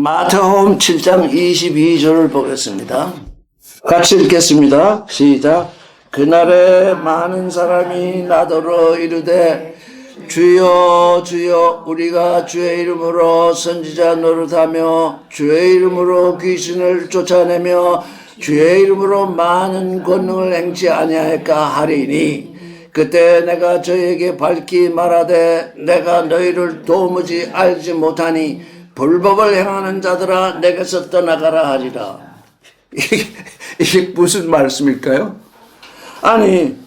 마태복음 7장 22절을 보겠습니다. 같이 읽겠습니다. 시작. 그날에 많은 사람이 나더러 이르되 주여 주여 우리가 주의 이름으로 선지자 노릇하며 주의 이름으로 귀신을 쫓아내며 주의 이름으로 많은 권능을 행치 아니할까 하리니 그때 내가 저에게 밝히 말하되 내가 너희를 도무지 알지 못하니 불법을 행하는 자들아 내게서 떠나가라 하리라. 이게 무슨 말씀일까요? 아니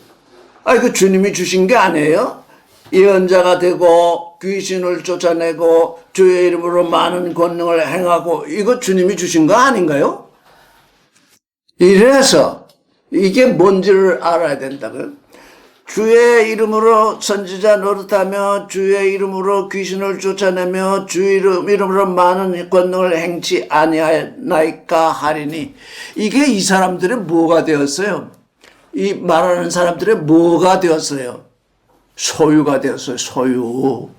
그 주님이 주신 게 아니에요? 예언자가 되고 귀신을 쫓아내고 주의 이름으로 많은 권능을 행하고 이거 주님이 주신 거 아닌가요? 이래서 이게 뭔지를 알아야 된다고요. 주의 이름으로 선지자 노릇하며 주의 이름으로 귀신을 쫓아내며 주의 이름으로 많은 권능을 행치 아니하나이까 하리니 이게 이 사람들의 뭐가 되었어요? 이 말하는 사람들의 뭐가 되었어요? 소유가 되었어요. 소유.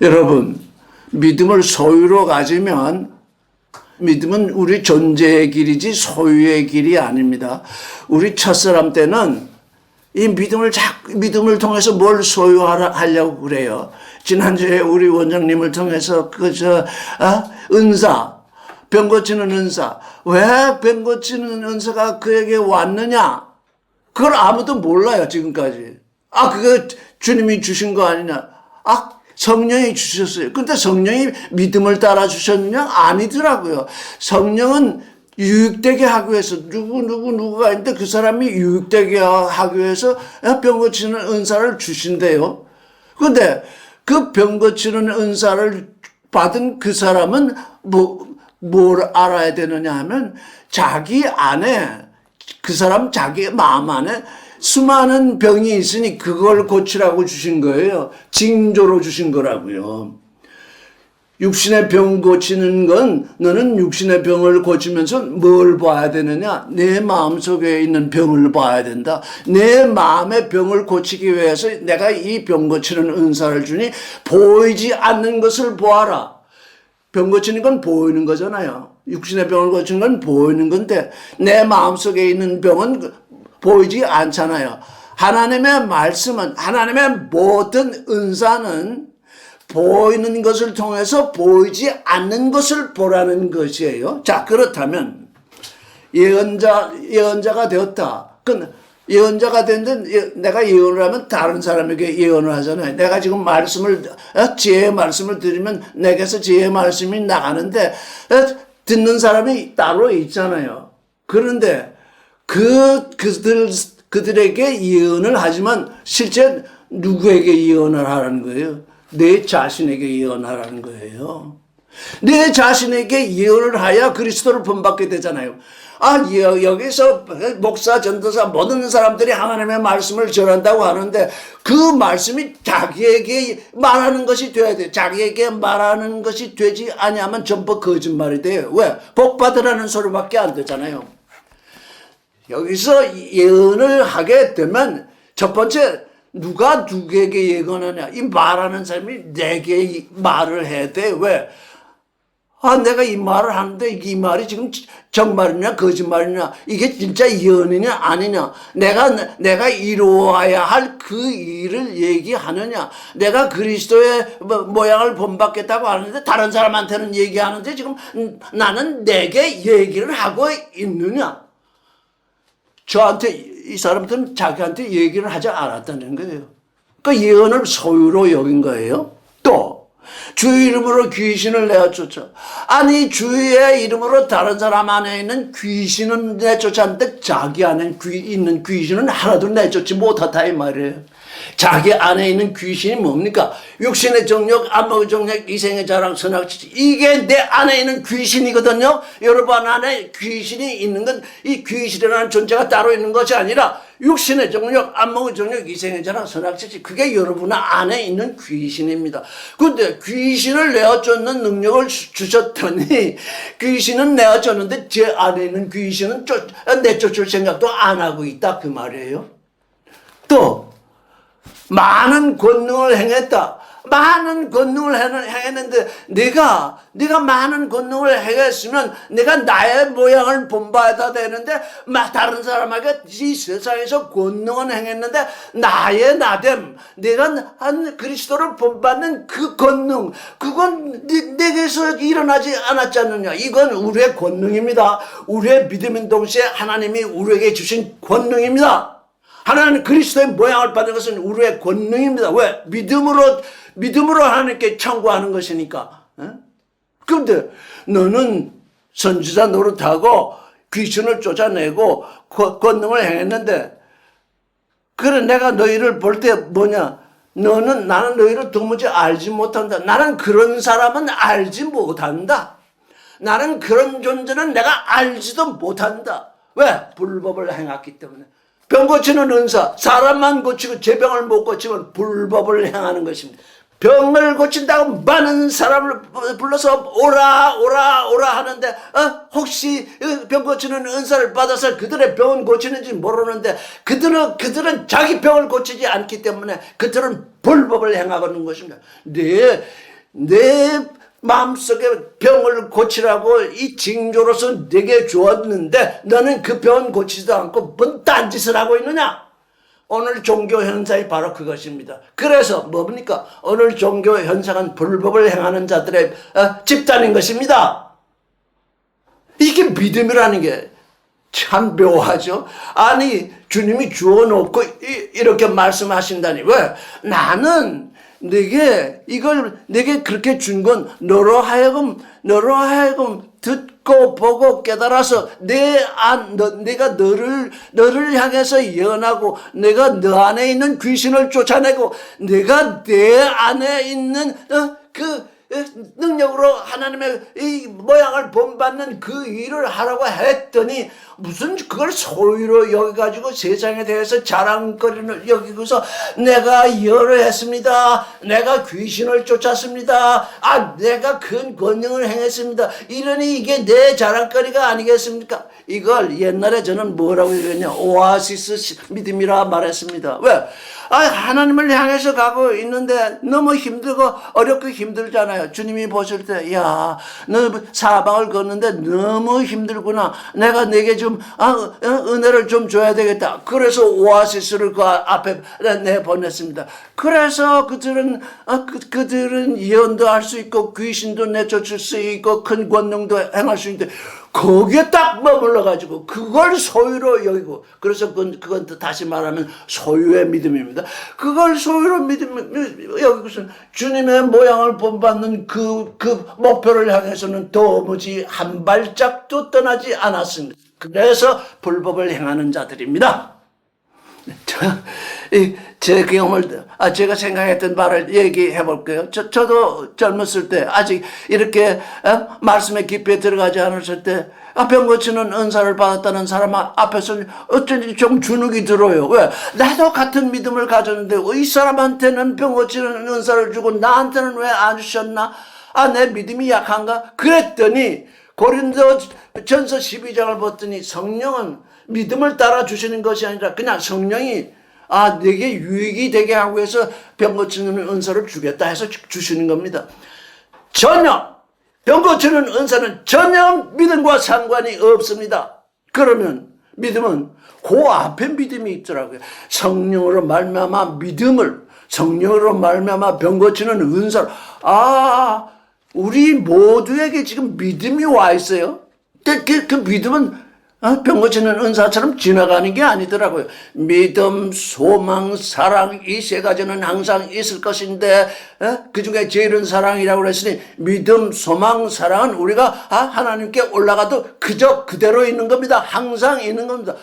여러분 믿음을 소유로 가지면 믿음은 우리 존재의 길이지 소유의 길이 아닙니다. 우리 첫사람 때는 이 믿음을 통해서 뭘 소유하려고 그래요. 지난주에 우리 원장님을 통해서 은사, 병 고치는 은사. 왜 병 고치는 은사가 그에게 왔느냐? 그걸 아무도 몰라요, 지금까지. 그거 주님이 주신 거 아니냐? 성령이 주셨어요. 근데 성령이 믿음을 따라 주셨느냐? 아니더라고요. 성령은 유익되게 하기 위해서 누구가 있는데 그 사람이 유익되게 하기 위해서 병 고치는 은사를 주신대요. 그런데 그 병 고치는 은사를 받은 그 사람은 뭘 알아야 되느냐 하면 자기 안에 그 사람 자기 마음 안에 수많은 병이 있으니 그걸 고치라고 주신 거예요. 징조로 주신 거라고요. 육신의 병 고치는 건 너는 육신의 병을 고치면서 뭘 봐야 되느냐? 내 마음속에 있는 병을 봐야 된다. 내 마음의 병을 고치기 위해서 내가 이 병 고치는 은사를 주니 보이지 않는 것을 보아라. 병 고치는 건 보이는 거잖아요. 육신의 병을 고치는 건 보이는 건데 내 마음속에 있는 병은 보이지 않잖아요. 하나님의 말씀은 하나님의 모든 은사는 보이는 것을 통해서 보이지 않는 것을 보라는 것이에요. 자, 그렇다면 예언자가 되었다. 예언자가 됐는데 내가 예언을 하면 다른 사람에게 예언을 하잖아요. 내가 지금 지혜의 말씀을 드리면 내게서 지혜의 말씀이 나가는데 듣는 사람이 따로 있잖아요. 그런데 그들에게 예언을 하지만 실제 누구에게 예언을 하라는 거예요? 내 자신에게 예언하라는 거예요. 내 자신에게 예언을 하야 그리스도를 본받게 되잖아요. 여기서 목사, 전도사 모든 사람들이 하나님의 말씀을 전한다고 하는데 그 말씀이 자기에게 말하는 것이 돼야 돼요. 자기에게 말하는 것이 되지 아니하면 전부 거짓말이 돼요. 왜? 복 받으라는 소리밖에 안 되잖아요. 여기서 예언을 하게 되면 첫 번째 누가 누구에게 예언하냐? 이 말하는 사람이 내게 말을 해야 돼. 왜? 내가 이 말을 하는데 이 말이 지금 정말이냐 거짓말이냐? 이게 진짜 예언이냐 아니냐? 내가 이루어야 할 그 일을 얘기하느냐? 내가 그리스도의 모양을 본받겠다고 하는데 다른 사람한테는 얘기하는데 지금 나는 내게 얘기를 하고 있느냐? 이 사람들은 자기한테 얘기를 하지 않았다는 거예요. 그러니까 예언을 소유로 여긴 거예요. 또 주의 이름으로 귀신을 내쫓아. 주의 이름으로 다른 사람 안에 있는 귀신은 내쫓았는데 자기 안에 있는 귀신은 하나도 내쫓지 못하다 이 말이에요. 자기 안에 있는 귀신이 뭡니까? 육신의 정욕, 안목의 정욕, 이생의 자랑, 선악취. 이게 내 안에 있는 귀신이거든요. 여러분 안에 귀신이 있는 건 이 귀신이라는 존재가 따로 있는 것이 아니라 육신의 정욕, 안목의 정욕, 이생의 자랑, 선악취. 그게 여러분 안에 있는 귀신입니다. 그런데 귀신을 내어쫓는 능력을 주셨더니 귀신은 내어쫓는데 제 안에 있는 귀신은 내쫓을 생각도 안 하고 있다 그 말이에요. 또 많은 권능을 행했다. 많은 권능을 행했는데 내가 많은 권능을 행했으면 내가 나의 모양을 본받아야 되는데 다른 사람에게 이 세상에서 권능은 행했는데 나의 나됨, 내가 한 그리스도를 본받는 그 권능, 그건 내게서 일어나지 않았지 않느냐. 이건 우리의 권능입니다. 우리의 믿음인 동시에 하나님이 우리에게 주신 권능입니다. 하나님 그리스도의 모양을 받는 것은 우리의 권능입니다. 왜? 믿음으로 하나님께 청구하는 것이니까. 그런데 너는 선지자 노릇하고 귀신을 쫓아내고 권능을 행했는데, 그래 내가 너희를 볼 때 뭐냐? 나는 너희를 도무지 알지 못한다. 나는 그런 사람은 알지 못한다. 나는 그런 존재는 내가 알지도 못한다. 왜? 불법을 행했기 때문에. 병 고치는 은사, 사람만 고치고 제 병을 못 고치면 불법을 행하는 것입니다. 병을 고친다고 많은 사람을 불러서 오라 하는데 혹시 병 고치는 은사를 받아서 그들의 병은 고치는지 모르는데 그들은 자기 병을 고치지 않기 때문에 그들은 불법을 행하는 것입니다. 내 마음속에 병을 고치라고 이 징조로서 내게 주었는데 너는 그 병은 고치지도 않고 뭔 딴짓을 하고 있느냐? 오늘 종교 현상이 바로 그것입니다. 그래서 뭡니까? 오늘 종교 현상은 불법을 행하는 자들의 집단인 것입니다. 이게 믿음이라는 게 참 묘하죠. 아니 주님이 주어놓고 이렇게 말씀하신다니. 왜? 나는 내게 그렇게 준 건 너로 하여금 듣고 보고 깨달아서 내가 너를 향해서 예언하고 내가 너 안에 있는 귀신을 쫓아내고 내가 내 안에 있는 그 능력으로 하나님의 이 모양을 본받는 그 일을 하라고 했더니 무슨 그걸 소유로 여기가지고 세상에 대해서 자랑거리를 여기고서 내가 예언을 했습니다. 내가 귀신을 쫓았습니다. 내가 큰 권능을 행했습니다. 이러니 이게 내 자랑거리가 아니겠습니까? 이걸 옛날에 저는 뭐라고 얘기했냐? 오아시스 믿음이라 말했습니다. 왜? 하나님을 향해서 가고 있는데 너무 힘들고 어렵고 힘들잖아요. 주님이 보실 때, 야, 너 사방을 걷는데 너무 힘들구나. 내가 내게 좀, 은혜를 좀 줘야 되겠다. 그래서 오아시스를 그 앞에 내보냈습니다. 그래서 그들은 예언도 할 수 있고, 귀신도 내쫓을 수 있고, 큰 권능도 행할 수 있는데, 거기에 딱 머물러가지고 그걸 소유로 여기고, 그래서 그건 다시 말하면 소유의 믿음입니다. 그걸 소유로 여기고서 주님의 모양을 본받는 그 목표를 향해서는 도무지 한 발짝도 떠나지 않았습니다. 그래서 불법을 행하는 자들입니다. 제 경험을, 제가 생각했던 말을 얘기해 볼게요. 저도 젊었을 때, 아직 이렇게, 말씀의 깊이에 들어가지 않았을 때, 병 고치는 은사를 받았다는 사람 앞에서 어쩐지 좀 주눅이 들어요. 왜? 나도 같은 믿음을 가졌는데, 이 사람한테는 병 고치는 은사를 주고, 나한테는 왜 안 주셨나? 내 믿음이 약한가? 그랬더니, 고린도전서 12장을 봤더니, 성령은 믿음을 따라 주시는 것이 아니라 그냥 성령이 내게 유익이 되게 하고 해서 병 고치는 은사를 주겠다 해서 주시는 겁니다. 병 고치는 은사는 전혀 믿음과 상관이 없습니다. 그러면 믿음은 그 앞에 믿음이 있더라고요. 성령으로 말미암아 성령으로 말미암아 병 고치는 은사를, 우리 모두에게 지금 믿음이 와 있어요. 그 믿음은 병 고치는 은사처럼 지나가는 게 아니더라고요. 믿음, 소망, 사랑, 이 세 가지는 항상 있을 것인데, 그 중에 제일은 사랑이라고 그랬으니, 믿음, 소망, 사랑은 우리가 하나님께 올라가도 그대로 있는 겁니다. 항상 있는 겁니다.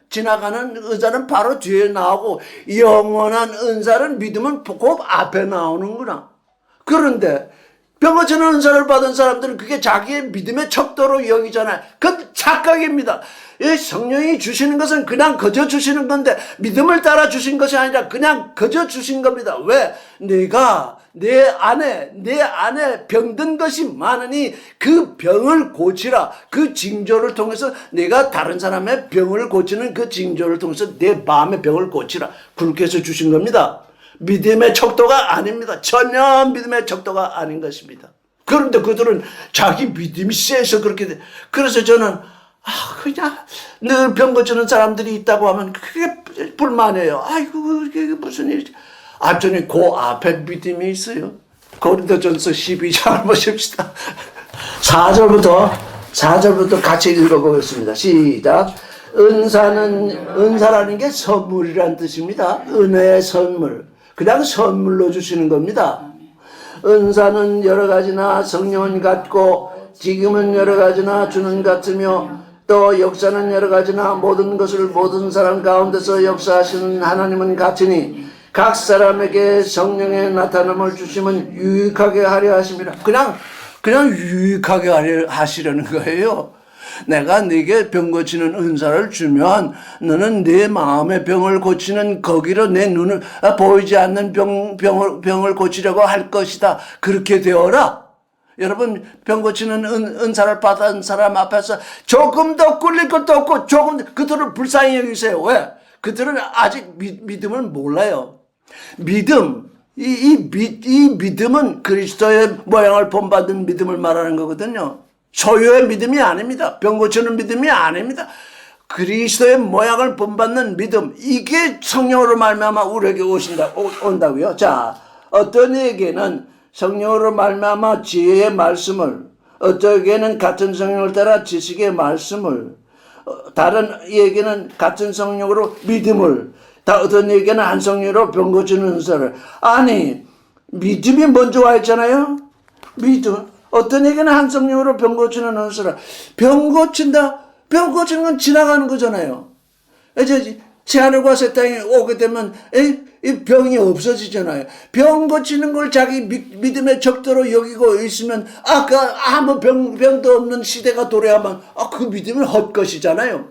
지나가는 은사는 바로 뒤에 나오고, 영원한 은사는 믿음은 그 앞에 나오는구나. 그런데 병 고치는 은사를 받은 사람들은 그게 자기의 믿음의 척도로 여기잖아요. 그건 착각입니다. 이 성령이 주시는 것은 그냥 거저 주시는 건데 믿음을 따라 주신 것이 아니라 그냥 거저 주신 겁니다. 왜? 내가 내 안에 병든 것이 많으니 그 병을 고치라. 그 징조를 통해서 내가 다른 사람의 병을 고치는 그 징조를 통해서 내 마음의 병을 고치라. 그렇게 해서 주신 겁니다. 믿음의 척도가 아닙니다. 전혀 믿음의 척도가 아닌 것입니다. 그런데 그들은 자기 믿음이 세서 그렇게 돼. 그래서 저는 그냥 늘 병 고치는 사람들이 있다고 하면 그게 불만이에요. 아이고 이게 무슨 일이지. 저는 그 앞에 믿음이 있어요. 고린도전서 12장을 보십시다. 4절부터 같이 읽어보겠습니다. 시작. 은사라는 게 선물이란 뜻입니다. 은혜의 선물. 그냥 선물로 주시는 겁니다. 은사는 여러 가지나 성령은 같고 지금은 여러 가지나 주는 같으며 또 역사는 여러 가지나 모든 것을 모든 사람 가운데서 역사하시는 하나님은 같으니 각 사람에게 성령의 나타남을 주시면 유익하게 하려 하심이라. 그냥 유익하게 하려 하시려는 거예요. 내가 네게 병 고치는 은사를 주면 너는 내 마음의 병을 고치는 거기로 내 눈을 보이지 않는 병을 고치려고 할 것이다. 그렇게 되어라. 여러분 병 고치는 은사를 받은 사람 앞에서 조금 더 꿀릴 것도 없고 그들을 불쌍히 여기세요. 왜? 그들은 아직 믿음을 몰라요. 이 믿음은 그리스도의 모양을 본받은 믿음을 말하는 거거든요. 소유의 믿음이 아닙니다. 병 고치는 믿음이 아닙니다. 그리스도의 모양을 본받는 믿음, 이게 성령으로 말미암아 우리에게 온다고요. 자, 어떤 이에게는 성령으로 말미암아 지혜의 말씀을, 어떤 같은 성령을 따라 지식의 말씀을, 다른 이에게는 같은 성령으로 믿음을, 어떤 이에게는 한 성령으로 병 고치는 은사를. 아니, 믿음이 먼저 와 있잖아요. 믿음. 어떤 이에게는 한 성령으로 병 고치는 은사를. 병 고치는 건 지나가는 거잖아요. 이제 새하늘과 새 땅이 오게 되면 이 병이 없어지잖아요. 병 고치는 걸 자기 믿음의 척도로 여기고 있으면 아무 병도 없는 시대가 도래하면 그 믿음은 헛것이잖아요.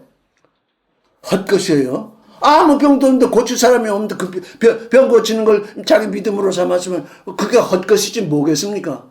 헛것이에요. 아무 병도 없는데 고칠 사람이 없는데 그 병 고치는 걸 자기 믿음으로 삼았으면 그게 헛것이지 뭐겠습니까?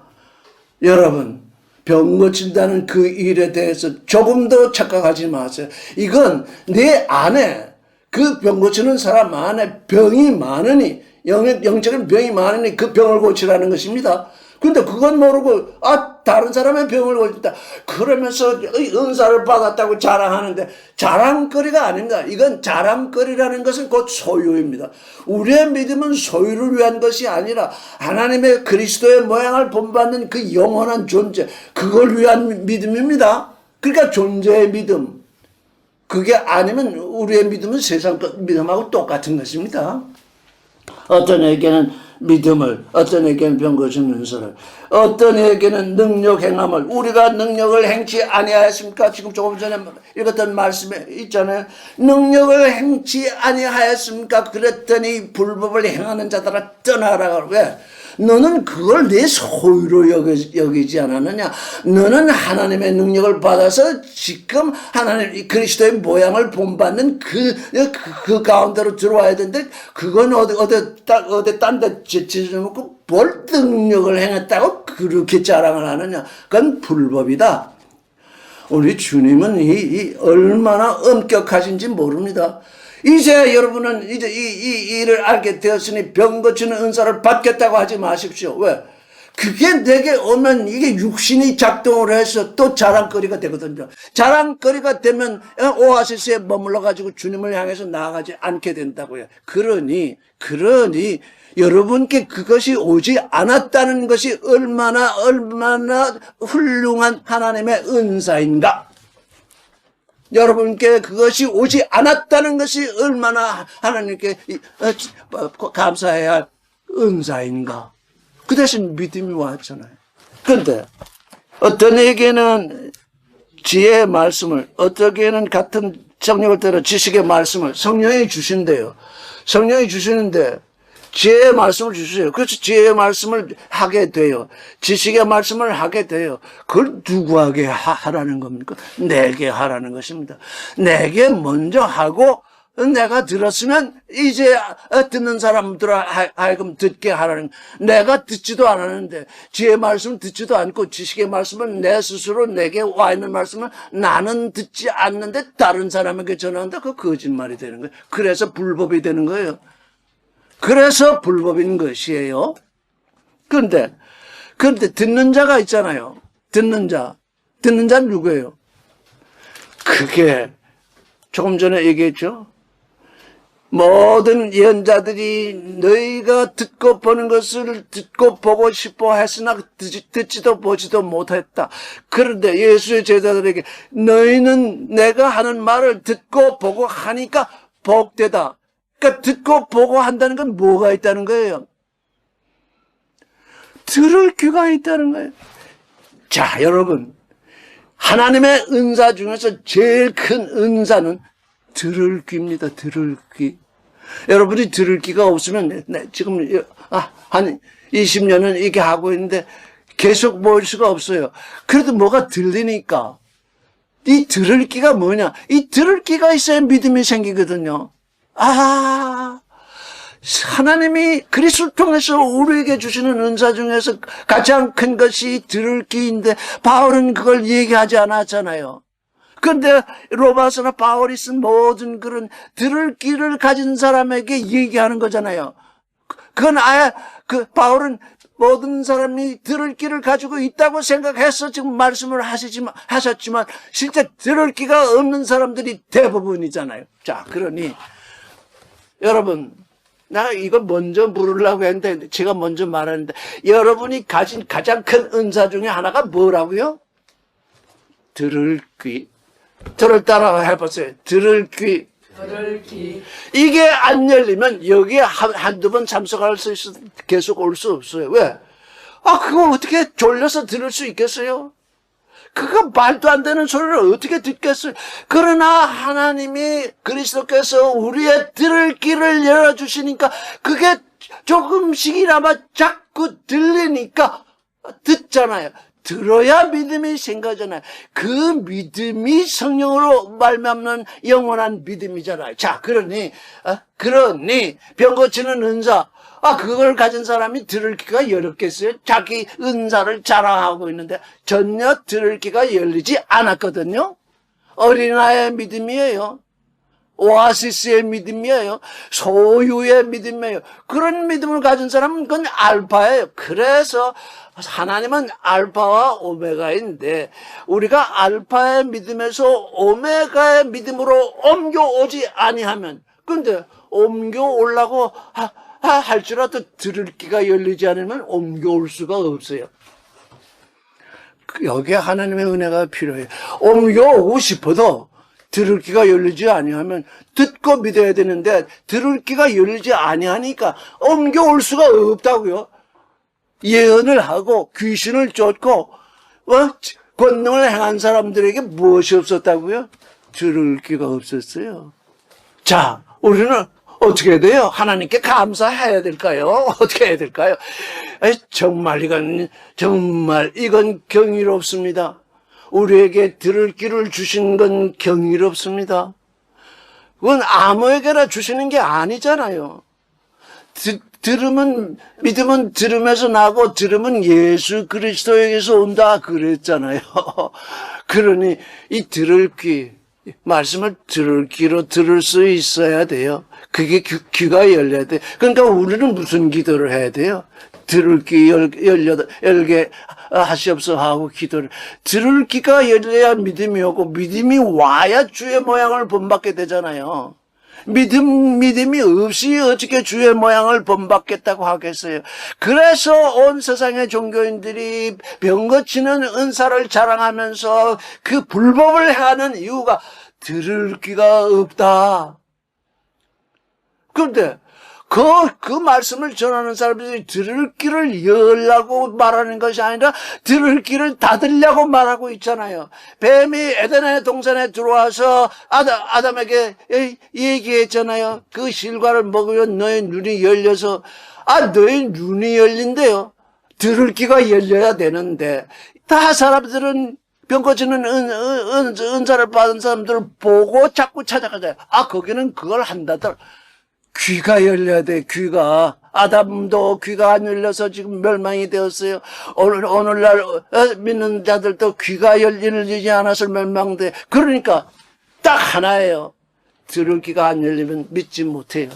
여러분, 병 고친다는 그 일에 대해서 조금도 착각하지 마세요. 이건 내 안에, 그 병 고치는 사람 안에 병이 많으니, 영적인 병이 많으니 그 병을 고치라는 것입니다. 근데 그건 모르고 다른 사람의 병을 고친다 그러면서 은사를 받았다고 자랑하는데 자랑거리가 아닙니다. 이건 자랑거리라는 것은 곧 소유입니다. 우리의 믿음은 소유를 위한 것이 아니라 하나님의 그리스도의 모양을 본받는 그 영원한 존재, 그걸 위한 믿음입니다. 그러니까 존재의 믿음. 그게 아니면 우리의 믿음은 세상 믿음하고 똑같은 것입니다. 어떤 에게는 믿음을, 어떤 에게는 병 고치는 은사를, 어떤 에게는 능력 행함을. 우리가 능력을 행치 아니하였습니까? 지금 조금 전에 읽었던 말씀에 있잖아요. 능력을 행치 아니하였습니까? 그랬더니 불법을 행하는 자들아 떠나라. 왜? 너는 그걸 내 소유로 여기지 않았느냐? 너는 하나님의 능력을 받아서 지금 하나님 그리스도의 모양을 본받는 그 가운데로 들어와야 되는데 그건 어디 딴 데 제쳐놓고 뭘 능력을 행했다고 그렇게 자랑을 하느냐? 그건 불법이다. 우리 주님은 이 얼마나 엄격하신지 모릅니다. 이제 여러분은 이제 이 일을 알게 되었으니 병 고치는 은사를 받겠다고 하지 마십시오. 왜? 그게 내게 오면 이게 육신이 작동을 해서 또 자랑거리가 되거든요. 자랑거리가 되면 오아시스에 머물러 가지고 주님을 향해서 나아가지 않게 된다고요. 그러니 여러분께 그것이 오지 않았다는 것이 얼마나 훌륭한 하나님의 은사인가? 여러분께 그것이 오지 않았다는 것이 얼마나 하나님께 감사해야 할 은사인가. 그 대신 믿음이 왔잖아요. 그런데 어떤 에게는 지혜의 말씀을, 어떤 에게는 같은 성령을 따라 지식의 말씀을 성령이 주신대요. 성령이 주시는데 지혜의 말씀을 주세요. 그래서 지혜의 말씀을 하게 돼요. 지식의 말씀을 하게 돼요. 그걸 누구에게 하라는 겁니까? 내게 하라는 것입니다. 내게 먼저 하고 내가 들었으면 이제 듣는 사람들 하여금 듣게 하라는, 내가 듣지도 않았는데 지혜의 말씀을 듣지도 않고 지식의 말씀을 내 스스로 내게 와 있는 말씀을 나는 듣지 않는데 다른 사람에게 전하는데 그 거짓말이 되는 거예요. 그래서 불법이 되는 거예요. 그래서 불법인 것이에요. 그런데 듣는 자가 있잖아요. 듣는 자는 누구예요? 그게 조금 전에 얘기했죠. 모든 예언자들이 너희가 듣고 보는 것을 듣고 보고 싶어 했으나 듣지도 보지도 못했다. 그런데 예수의 제자들에게 너희는 내가 하는 말을 듣고 보고 하니까 복되다. 그러니까 듣고 보고 한다는 건 뭐가 있다는 거예요? 들을 귀가 있다는 거예요. 자, 여러분, 하나님의 은사 중에서 제일 큰 은사는 들을 귀입니다. 들을 귀. 여러분이 들을 귀가 없으면 지금 한 20년은 이렇게 하고 있는데 계속 모일 수가 없어요. 그래도 뭐가 들리니까. 이 들을 귀가 뭐냐? 이 들을 귀가 있어야 믿음이 생기거든요. 하나님이 그리스도를 통해서 우리에게 주시는 은사 중에서 가장 큰 것이 들을 귀인데 바울은 그걸 얘기하지 않았잖아요. 그런데 로마서나 바울이 쓴 모든 글은 들을 귀를 가진 사람에게 얘기하는 거잖아요. 그건 바울은 모든 사람이 들을 귀를 가지고 있다고 생각해서 지금 말씀을 하셨지만 실제 들을 귀가 없는 사람들이 대부분이잖아요. 자, 그러니 여러분, 나 이거 먼저 물으려고 했는데 제가 먼저 말하는데 여러분이 가진 가장 큰 은사 중에 하나가 뭐라고요? 들을 귀. 저를 따라 해보세요. 들을 귀. 들을 귀. 이게 안 열리면 여기에 한두 번 참석할 수 있어 계속 올 수 없어요. 왜? 그거 어떻게 졸려서 들을 수 있겠어요? 그거 말도 안 되는 소리를 어떻게 듣겠어요? 그러나 하나님이 그리스도께서 우리의 들을 귀를 열어주시니까 그게 조금씩이나마 자꾸 들리니까 듣잖아요. 들어야 믿음이 생겨잖아요. 그 믿음이 성령으로 말미암는 영원한 믿음이잖아요. 자, 그러니 병 고치는 은사, 그걸 가진 사람이 들을 귀가 열었겠어요? 자기 은사를 자랑하고 있는데 전혀 들을 귀가 열리지 않았거든요. 어린아이의 믿음이에요. 오아시스의 믿음이에요. 소유의 믿음이에요. 그런 믿음을 가진 사람은 그건 알파예요. 그래서 하나님은 알파와 오메가인데 우리가 알파의 믿음에서 오메가의 믿음으로 옮겨오지 아니하면, 근데 옮겨오려고 할지라도 들을 귀가 열리지 않으면 옮겨올 수가 없어요. 여기에 하나님의 은혜가 필요해요. 옮겨오고 싶어도 들을 귀가 열리지 아니하면 듣고 믿어야 되는데 들을 귀가 열리지 아니하니까 옮겨올 수가 없다고요. 예언을 하고 귀신을 쫓고 권능을 행한 사람들에게 무엇이 없었다고요? 들을 귀가 없었어요. 자, 우리는 어떻게 해야 돼요? 하나님께 감사해야 될까요? 어떻게 해야 될까요? 정말 이건 경이롭습니다. 우리에게 들을 귀를 주신 건 경이롭습니다. 그건 아무에게나 주시는 게 아니잖아요. 믿음은 들음에서 나고 들음은 예수 그리스도에게서 온다 그랬잖아요. 그러니 이 들을 귀, 말씀을 들을 귀로 들을 수 있어야 돼요. 그게 귀가 열려야 돼. 그러니까 우리는 무슨 기도를 해야 돼요? 들을 귀 열게 하시옵소서 하고 기도를. 들을 귀가 열려야 믿음이 오고 믿음이 와야 주의 모양을 본받게 되잖아요. 믿음이 없이 어떻게 주의 모양을 본받겠다고 하겠어요. 그래서 온 세상의 종교인들이 병 고치는 은사를 자랑하면서 그 불법을 하는 이유가 들을 귀가 없다. 그런데 그 말씀을 전하는 사람들이 들을 길을 열라고 말하는 것이 아니라 들을 길을 닫으려고 말하고 있잖아요. 뱀이 에덴의 동산에 들어와서 아담에게 얘기했잖아요. 그 실과를 먹으면 너의 눈이 열려서, 너의 눈이 열린대요. 들을 귀가 열려야 되는데, 다 사람들은 병 고치는 은사를 받은 사람들을 보고 자꾸 찾아가잖아요. 거기는 그걸 한다더라. 귀가 열려야 돼, 귀가. 아담도 귀가 안 열려서 지금 멸망이 되었어요. 오늘날 믿는 자들도 귀가 열리지 않아서 멸망돼. 그러니까 딱 하나예요. 들을 귀가 안 열리면 믿지 못해요.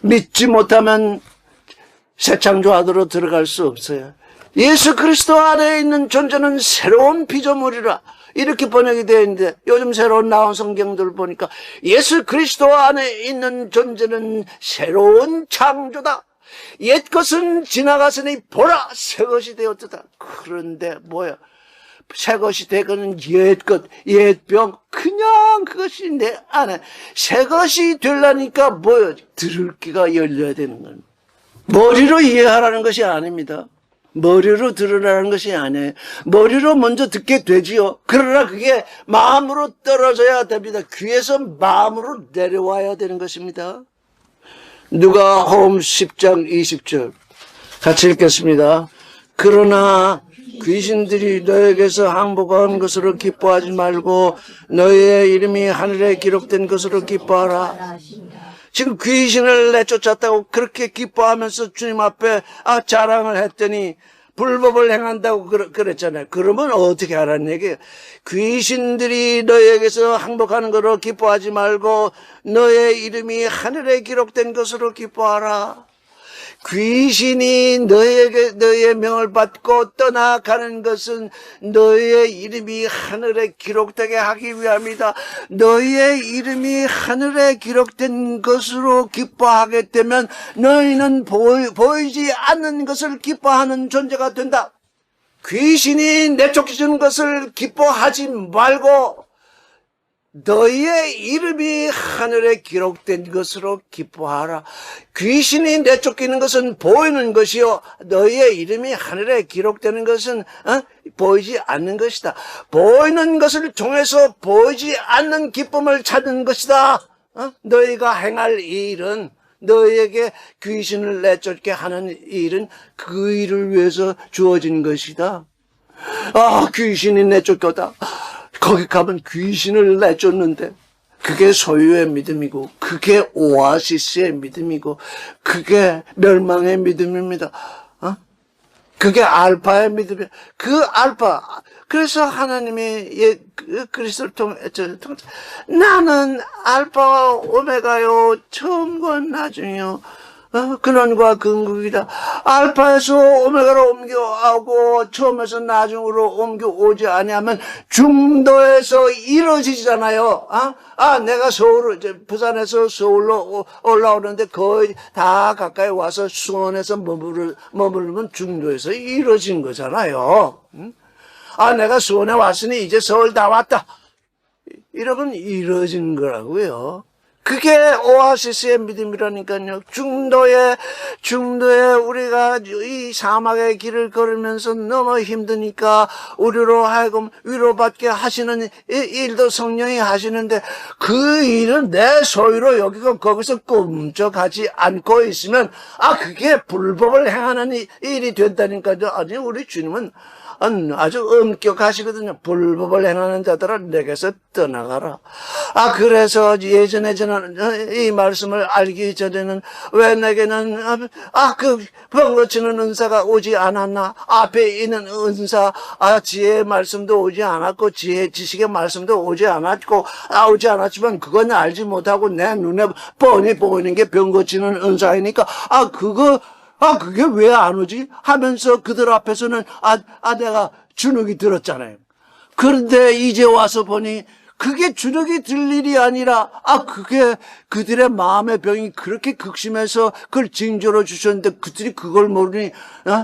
믿지 못하면 새 창조하도록 들어갈 수 없어요. 예수 그리스도 안에 있는 존재는 새로운 피조물이라 이렇게 번역이 되어 있는데, 요즘 새로 나온 성경들 보니까 예수 그리스도 안에 있는 존재는 새로운 창조다. 옛 것은 지나갔으니 보라 새 것이 되었다. 그런데 뭐야? 새 것이 되거는 옛 것, 옛 병, 그냥 그것이 내 안에 새 것이 되려니까 뭐야? 들을 귀가 열려야 되는 건 머리로 이해하라는 것이 아닙니다. 머리로 들으라는 것이 아니에요. 머리로 먼저 듣게 되지요. 그러나 그게 마음으로 떨어져야 됩니다. 귀에서 마음으로 내려와야 되는 것입니다. 누가복음 10장 20절 같이 읽겠습니다. 그러나 귀신들이 너에게서 항복한 것으로 기뻐하지 말고 너의 이름이 하늘에 기록된 것으로 기뻐하라. 지금 귀신을 내쫓았다고 그렇게 기뻐하면서 주님 앞에 자랑을 했더니 불법을 행한다고 그랬잖아요. 그러면 어떻게 하라는 얘기예요? 귀신들이 너에게서 항복하는 것으로 기뻐하지 말고 너의 이름이 하늘에 기록된 것으로 기뻐하라. 귀신이 너의 명을 받고 떠나가는 것은 너의 이름이 하늘에 기록되게 하기 위함이다. 너의 이름이 하늘에 기록된 것으로 기뻐하게 되면 너희는 보이지 않는 것을 기뻐하는 존재가 된다. 귀신이 내쫓기는 것을 기뻐하지 말고 너희의 이름이 하늘에 기록된 것으로 기뻐하라. 귀신이 내쫓기는 것은 보이는 것이요, 너희의 이름이 하늘에 기록되는 것은 보이지 않는 것이다. 보이는 것을 통해서 보이지 않는 기쁨을 찾는 것이다. 너희가 행할 이 일은, 너희에게 귀신을 내쫓게 하는 일은 그 일을 위해서 주어진 것이다. 귀신이 내쫓겼다. 거기 가면 귀신을 내쫓는데 그게 소유의 믿음이고, 그게 오아시스의 믿음이고, 그게 멸망의 믿음입니다. 그게 알파의 믿음이에요. 그 알파. 그래서 하나님이 그리스도를 통해 나는 알파와 오메가요, 처음과 나중이요, 근원과 근극이다. 알파에서 오메가로 옮겨오고 처음에서 나중으로 옮겨오지 아니하면 중도에서 이루어지잖아요. 내가 부산에서 서울로 올라오는데 거의 다 가까이 와서 수원에서 머무르면 중도에서 이루어진 거잖아요. 내가 수원에 왔으니 이제 서울 다 왔다. 이러면 이루어진 거라고요. 그게 오아시스의 믿음이라니까요. 중도에 우리가 이 사막의 길을 걸으면서 너무 힘드니까 우리로 하여금 위로받게 하시는 일도 성령이 하시는데, 그 일은 내 소유로 여기고 거기서 꿈쩍하지 않고 있으면 그게 불법을 행하는 일이 된다니까요. 아니, 우리 주님은 아주 엄격하시거든요. 불법을 행하는 자들아 내게서 떠나가라. 그래서 예전에 저는 이 말씀을 알기 전에는 왜 내게는 그 병 고치는 은사가 오지 않았나? 앞에 있는 은사, 지혜의 말씀도 오지 않았고, 지식의 말씀도 오지 않았지만 그건 알지 못하고 내 눈에 뻔히 보이는 게 병 고치는 은사이니까 그게 왜 안 오지? 하면서 그들 앞에서는 내가 주눅이 들었잖아요. 그런데 이제 와서 보니 그게 주력이 들 일이 아니라, 그게 그들의 마음의 병이 그렇게 극심해서 그걸 징조로 주셨는데 그들이 그걸 모르니,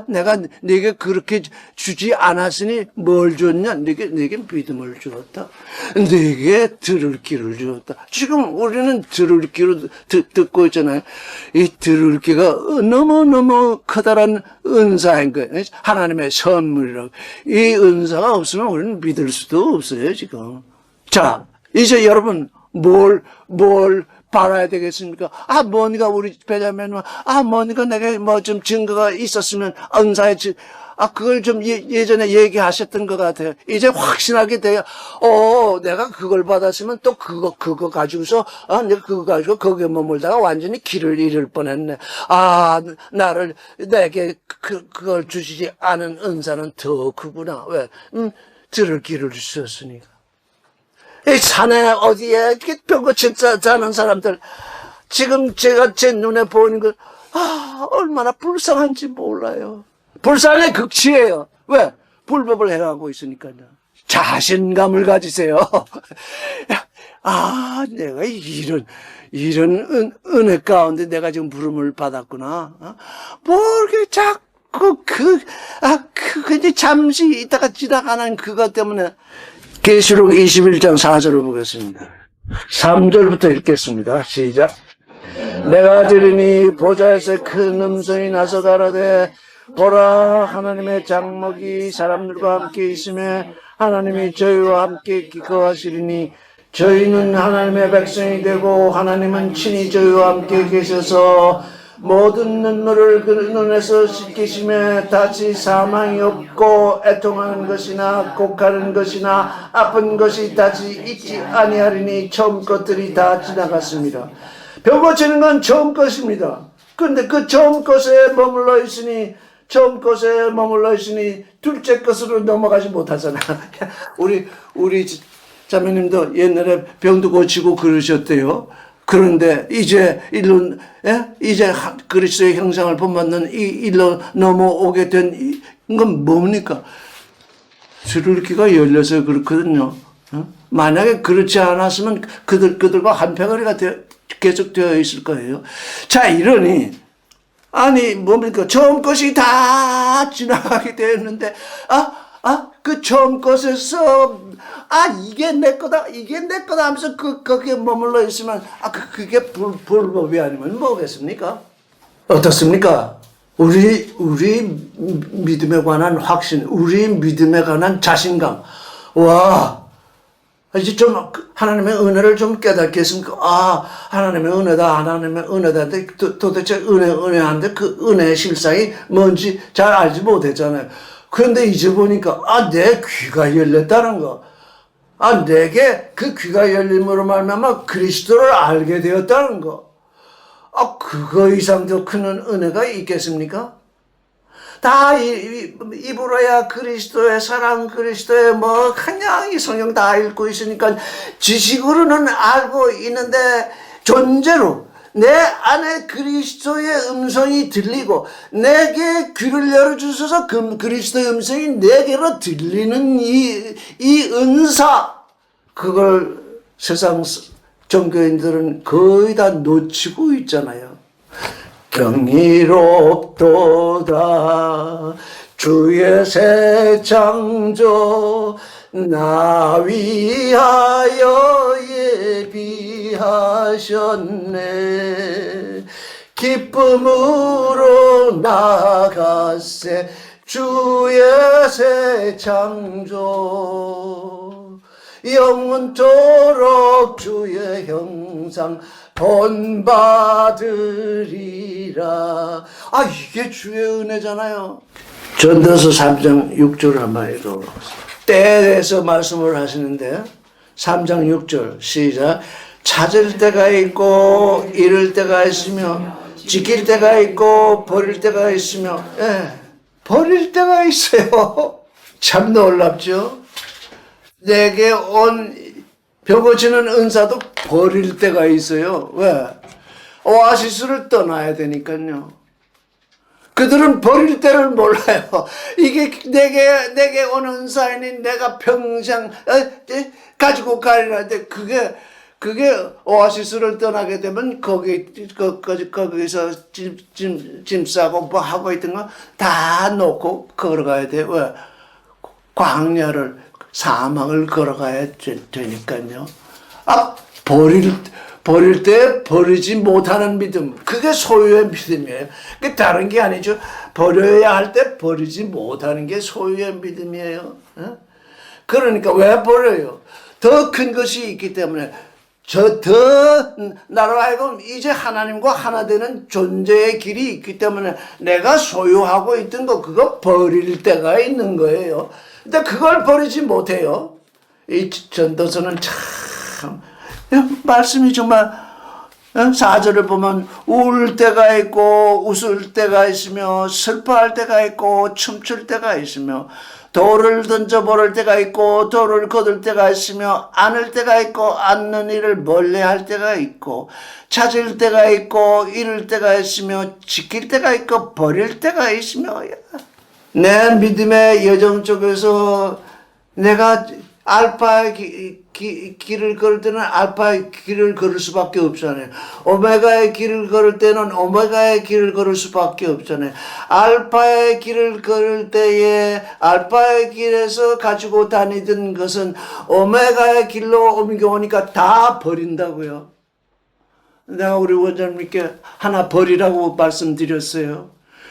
내가 네게 그렇게 주지 않았으니 뭘 줬냐? 네게 믿음을 주었다. 네게 들을 길을 주었다. 지금 우리는 들을 길을 듣고 있잖아요. 이 들을 귀가 너무너무 커다란 은사인 거예요. 하나님의 선물이라고. 이 은사가 없으면 우리는 믿을 수도 없어요, 지금. 자, 이제 여러분, 뭘 바라야 되겠습니까? 뭔가 우리 배자매는, 뭔가 내가 좀 증거가 있었으면, 은사의 그걸 좀 예전에 얘기하셨던 것 같아요. 이제 확신하게 돼요. 내가 그걸 받았으면 또 그거 가지고서, 내가 그거 가지고 거기에 머물다가 완전히 길을 잃을 뻔했네. 내게 그걸 주시지 않은 은사는 더 크구나. 왜? 들을 길을 주셨으니까. 이 산에 어디에 뼈고쳐 자는 사람들, 지금 제가 제 눈에 보이는 거, 얼마나 불쌍한지 몰라요. 불쌍의 극치예요. 왜? 불법을 행하고 있으니까요. 자신감을 가지세요. 내가 이런 은혜 가운데 내가 지금 부름을 받았구나. 이렇게 자꾸 근데 잠시 있다가 지나가는 그것 때문에. 계시록 21장 4절을 보겠습니다. 3절부터 읽겠습니다. 시작. 내가 들으니 보좌에서 큰 음성이 나서 가라되 보라 하나님의 장막이 사람들과 함께 있으며 하나님이 저희와 함께 기거하시리니 저희는 하나님의 백성이 되고 하나님은 친히 저희와 함께 계셔서 모든 눈물을 그 눈에서 씻기시며 다시 사망이 없고 애통하는 것이나 곡하는 것이나 아픈 것이 다시 있지 아니하리니 처음 것들이 다 지나갔습니다. 병 고치는 건 처음 것입니다. 그런데 그 처음 것에 머물러 있으니 둘째 것으로 넘어가지 못하잖아. 우리 자매님도 옛날에 병도 고치고 그러셨대요. 그런데 이제 그리스도의 형상을 본받는 이 일로 넘어오게 된 건 뭡니까? 들을 귀가 열려서 그렇거든요. 만약에 그렇지 않았으면 그들과 한패거리가 계속 되어 있을 거예요. 자, 이러니 뭡니까? 처음 것이 다 지나가게 되었는데 그 처음 것에서 이게 내 거다 하면서 거기에 머물러 있으면 그게 불법이 아니면 뭐겠습니까? 어떻습니까? 우리 믿음에 관한 확신, 우리 믿음에 관한 자신감. 이제 좀 하나님의 은혜를 좀 깨닫겠습니까? 하나님의 은혜다. 근데 도대체 은혜한데 그 은혜의 실상이 뭔지 잘 알지 못했잖아요. 그런데 이제 보니까 내 귀가 열렸다는 거. 내게 그 귀가 열림으로 말미암아 그리스도를 알게 되었다는 거. 그거 이상 더 큰 은혜가 있겠습니까? 다 입으로야 그리스도의 사랑, 그리스도의 그냥 이 성경 다 읽고 있으니까 지식으로는 알고 있는데 존재로 내 안에 그리스도의 음성이 들리고 내게 귀를 열어주셔서 그리스도의 음성이 내게로 들리는 이 은사, 그걸 세상 종교인들은 거의 다 놓치고 있잖아요. 경이롭도다 주의 새 창조 나 위하여 예비하셨네. 기쁨으로 나아가세 주의 새 창조 영원토록 주의 형상 본받으리라. 이게 주의 은혜잖아요. 전도서 3장 6절을 한번 읽어보겠습니다. 때에 대해서 말씀을 하시는데 3장 6절 시작. 찾을 때가 있고 잃을 때가 있으며 지킬 때가 있고 버릴 때가 있으며 버릴 때가 있어요. 참 놀랍죠. 내게 온 벼고치는 은사도 버릴 때가 있어요. 왜? 오아시스를 떠나야 되니까요. 그들은 버릴 때를 몰라요. 이게 내게 오는 은사이니 내가 평생 가지고 가리라는데 그게 오아시스를 떠나게 되면 거기서 짐 싸고 뭐 하고 있던 거 다 놓고 걸어가야 돼. 왜? 광야를, 사막을 걸어가야 되니까요. 버릴 때 버리지 못하는 믿음. 그게 소유의 믿음이에요. 그게 다른 게 아니죠. 버려야 할 때 버리지 못하는 게 소유의 믿음이에요. 그러니까 왜 버려요? 더 큰 것이 있기 때문에. 나로 하여금 이제 하나님과 하나 되는 존재의 길이 있기 때문에 내가 소유하고 있던 거 그거 버릴 때가 있는 거예요. 근데 그걸 버리지 못해요. 이 전도서는 참 말씀이 정말 4절을 보면 울 때가 있고 웃을 때가 있으며 슬퍼할 때가 있고 춤출 때가 있으며 돌을 던져버릴 때가 있고 돌을 거둘 때가 있으며 안을 때가 있고 안는 일을 멀리할 때가 있고 찾을 때가 있고 잃을 때가 있으며 지킬 때가 있고 버릴 때가 있으며 내 믿음의 여정 속에서 내가 알파의 길을 걸을 때는 알파의 길을 걸을 수밖에 없잖아요. 오메가의 길을 걸을 때는 오메가의 길을 걸을 수밖에 없잖아요. 알파의 길을 걸을 때에 알파의 길에서 가지고 다니던 것은 오메가의 길로 옮겨오니까 다 버린다고요. 내가 우리 원장님께 하나 버리라고 말씀드렸어요.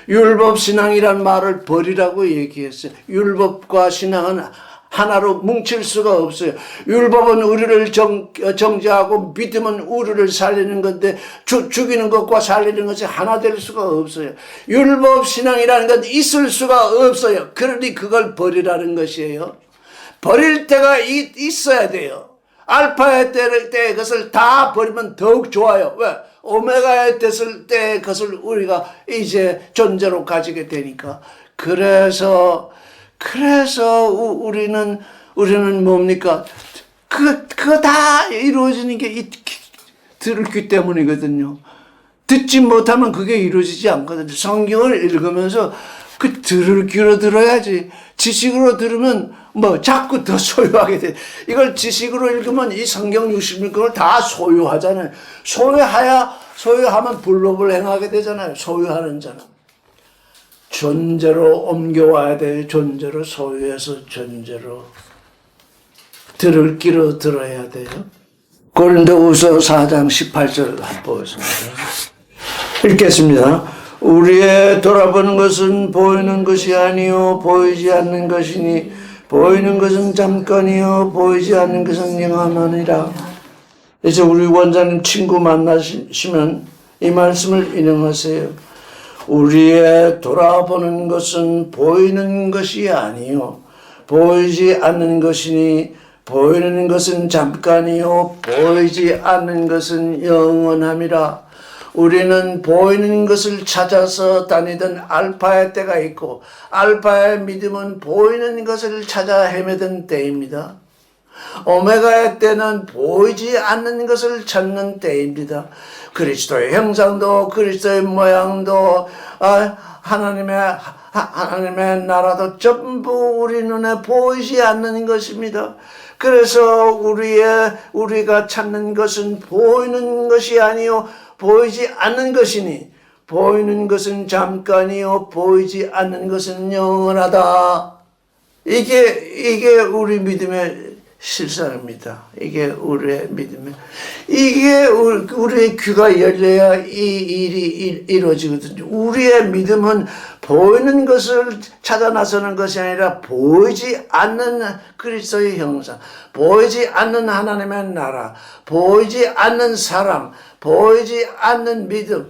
율법 신앙이란 말을 버리라고 얘기했어요. 율법과 신앙은 하나로 뭉칠 수가 없어요. 율법은 우리를 정죄하고 믿음은 우리를 살리는 건데 죽이는 것과 살리는 것이 하나 될 수가 없어요. 율법 신앙이라는 건 있을 수가 없어요. 그러니 그걸 버리라는 것이에요. 버릴 때가 있어야 돼요. 알파의 때 그것을 다 버리면 더욱 좋아요. 왜? 오메가의 때 그것을 우리가 이제 존재로 가지게 되니까. 그래서 우리는 뭡니까? 그거 다 이루어지는 게 들을 귀 때문이거든요. 듣지 못하면 그게 이루어지지 않거든요. 성경을 읽으면서 그 들을 귀로 들어야지. 지식으로 들으면 뭐 자꾸 더 소유하게 돼. 이걸 지식으로 읽으면 이 성경 66권을 다 소유하잖아요. 소유하면 불법을 행하게 되잖아요. 소유하는 자는. 존재로 옮겨와야 돼요. 존재로 소유해서 존재로 들을 귀로 들어야 돼요. 고린도후서 4장 18절 보겠습니다. 읽겠습니다. 우리의 돌아보는 것은 보이는 것이 아니요 보이지 않는 것이니 보이는 것은 잠깐이요 보이지 않는 것은 영원하니라. 이제 우리 원장님 친구 만나시면 이 말씀을 인용하세요. 우리의 돌아보는 것은 보이는 것이 아니요 보이지 않는 것이니 보이는 것은 잠깐이요 보이지 않는 것은 영원함이라. 우리는 보이는 것을 찾아서 다니던 알파의 때가 있고 알파의 믿음은 보이는 것을 찾아 헤매던 때입니다. 오메가의 때는 보이지 않는 것을 찾는 때입니다. 그리스도의 형상도 그리스도의 모양도 하나님의 나라도 전부 우리 눈에 보이지 않는 것입니다. 그래서 우리가 찾는 것은 보이는 것이 아니요 보이지 않는 것이니 보이는 것은 잠깐이요 보이지 않는 것은 영원하다. 이게 우리 믿음의 실상입니다. 이게 우리의 믿음의 이게 우리의 귀가 열려야 이 일이 이루어지거든요. 우리의 믿음은 보이는 것을 찾아 나서는 것이 아니라 보이지 않는 그리스도의 형상, 보이지 않는 하나님의 나라, 보이지 않는 사랑, 보이지 않는 믿음,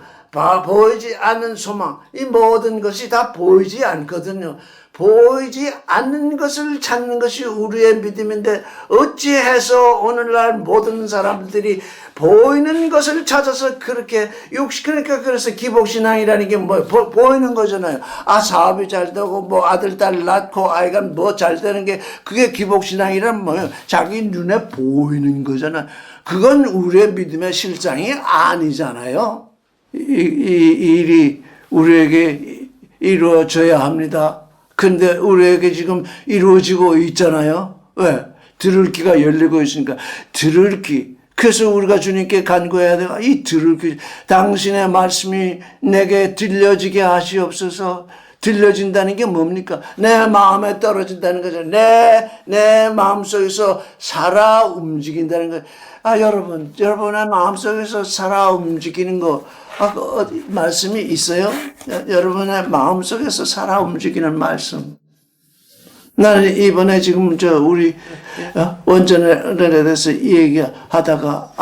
보이지 않는 소망, 이 모든 것이 다 보이지 않거든요. 보이지 않는 것을 찾는 것이 우리의 믿음인데 어찌해서 오늘날 모든 사람들이 보이는 것을 찾아서 그렇게 그러니까 그래서 기복신앙이라는 게 뭐 보이는 거잖아요. 사업이 잘 되고 뭐 아들 딸 낳고 아이가 뭐 잘 되는 게 그게 기복신앙이란 뭐예요? 자기 눈에 보이는 거잖아요. 그건 우리의 믿음의 실상이 아니잖아요. 이 일이 우리에게 이루어져야 합니다. 근데 우리에게 지금 이루어지고 있잖아요. 왜? 들을 귀가 열리고 있으니까. 들을 귀. 그래서 우리가 주님께 간구해야 돼요. 이 들을 귀. 당신의 말씀이 내게 들려지게 하시옵소서. 들려진다는 게 뭡니까? 내 마음에 떨어진다는 거죠. 내 마음속에서 살아 움직인다는 거예요. 여러분의 마음속에서 살아 움직이는 거, 어디 말씀이 있어요? 여러분의 마음속에서 살아 움직이는 말씀. 나는 이번에 지금 우리 원전에 대해서 얘기하다가,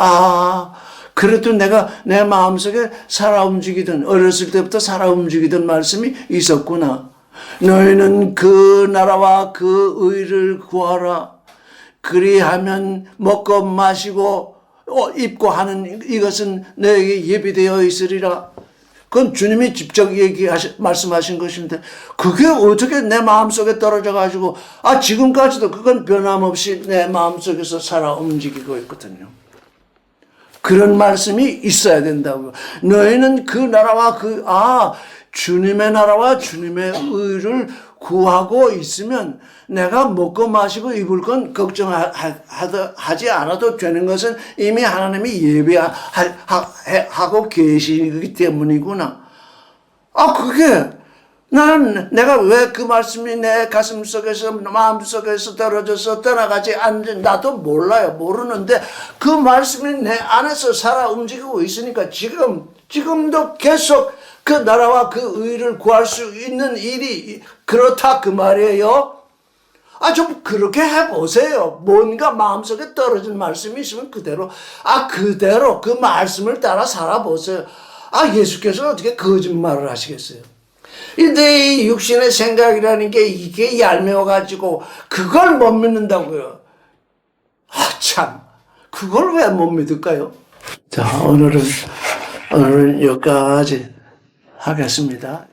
그래도 내가 내 마음속에 살아 움직이던, 어렸을 때부터 살아 움직이던 말씀이 있었구나. 너희는 그 나라와 그 의를 구하라. 그리하면 먹고 마시고 입고 하는 이것은 너에게 예비되어 있으리라. 그건 주님이 직접 말씀하신 것인데, 그게 어떻게 내 마음속에 떨어져가지고, 지금까지도 그건 변함없이 내 마음속에서 살아 움직이고 있거든요. 그런 말씀이 있어야 된다고요. 너희는 그 나라와 주님의 나라와 주님의 의를 구하고 있으면 내가 먹고 마시고 입을 건 걱정하지 않아도 되는 것은 이미 하나님이 예비하고 계시기 때문이구나. 내가 왜 그 말씀이 내 가슴 속에서, 마음 속에서 떨어져서 떠나가지 않는지 나도 몰라요. 모르는데 그 말씀이 내 안에서 살아 움직이고 있으니까 지금도 계속 그 나라와 그 의를 구할 수 있는 일이 그렇다 그 말이에요. 좀 그렇게 해보세요. 뭔가 마음속에 떨어진 말씀이 있으면 그대로 그 말씀을 따라 살아보세요. 예수께서 어떻게 거짓말을 하시겠어요? 근데 이 육신의 생각이라는 게 이게 얄미워가지고 그걸 못 믿는다고요. 참, 그걸 왜 못 믿을까요? 자, 오늘은 여기까지 하겠습니다.